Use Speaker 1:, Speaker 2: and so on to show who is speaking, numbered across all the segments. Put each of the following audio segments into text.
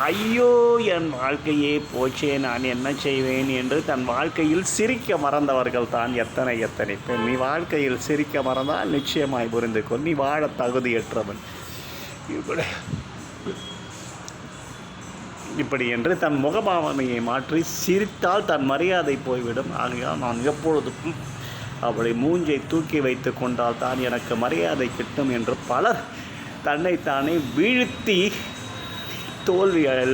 Speaker 1: ஐயோ என் வாழ்க்கையே போச்சே, நான் என்ன செய்வேன் என்று தன் வாழ்க்கையில் சிரிக்க மறந்தவர்கள் தான் எத்தனை எத்தனை பேர். நீ வாழ்க்கையில் சிரிக்க மறந்தால் நிச்சயமாய் புரிந்து கொள், நீ வாழ தகுதியற்றவன். இப்படி என்று தன் முகபாவனையை மாற்றி சிரித்தால் தன் மரியாதை போய்விடும். ஆகையால் நான் எப்பொழுதும் அவளை மூஞ்சை தூக்கி வைத்து கொண்டால் தான் எனக்கு மரியாதை கிட்டும் என்று பலர் தன்னைத்தானே வீழ்த்தி தோல்விகள்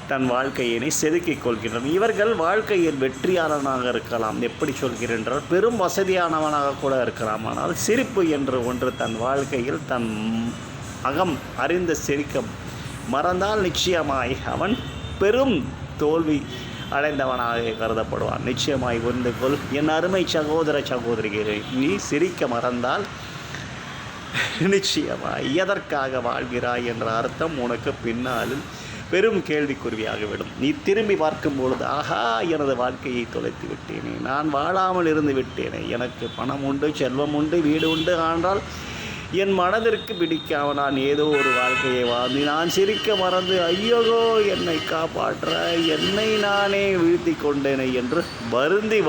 Speaker 1: தன் வாழ்க்கையினை செதுக்கிக் கொள்கின்றனர். இவர்கள் வாழ்க்கையில் வெற்றியாளனாக இருக்கலாம். எப்படி சொல்கின்றனர்? பெரும் வசதியானவனாக கூட இருக்கலாம். ஆனால் சிரிப்பு என்று ஒன்று தன் வாழ்க்கையில் தன் அகம் அறிந்த சிரிக்க மறந்தால் நிச்சயமாய் அவன் பெரும் தோல்வி அடைந்தவனாக கருதப்படுவான். நிச்சயமாய் புரிந்து கொள் என் அருமை சகோதர சகோதரிகளே, நீ சிரிக்க மறந்தால் நிச்சயமாய் எதற்காக வாழ்கிறாய் என்ற அர்த்தம் உனக்கு பின்னாளில் பெரும் கேள்விக்குறியாகிவிடும். நீ திரும்பி பார்க்கும் பொழுது, ஆஹா, எனது வாழ்க்கையை தொலைத்து விட்டேனே, நான் வாழாமல் இருந்து விட்டேனே, எனக்கு பணம் உண்டு, செல்வம் உண்டு, வீடு உண்டு, ஆனால் என் மனதிற்கு பிடிக்காமல் நான் ஏதோ ஒரு வாழ்க்கையை வாழ்ந்து நான் சிரிக்க மறந்து ஐயோ என்னை காப்பாற்ற என்னை நானே வீழ்த்தி கொண்டேனே என்று வருந்தி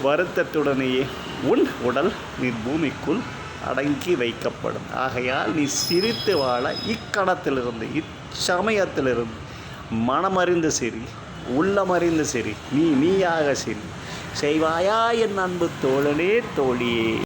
Speaker 1: வருத்தத்துடனேயே உன் உடல் நீ பூமிக்குள் அடங்கி வைக்கப்படும். ஆகையால் நீ சிரித்து வாழ இக்கணத்திலிருந்து இச்சமயத்திலிருந்து மனமறிந்து சிரி, உள்ளமறிந்து சிரி, நீயாக சிரி. செய்வாயா என் அன்பு தோழனே தோழியே?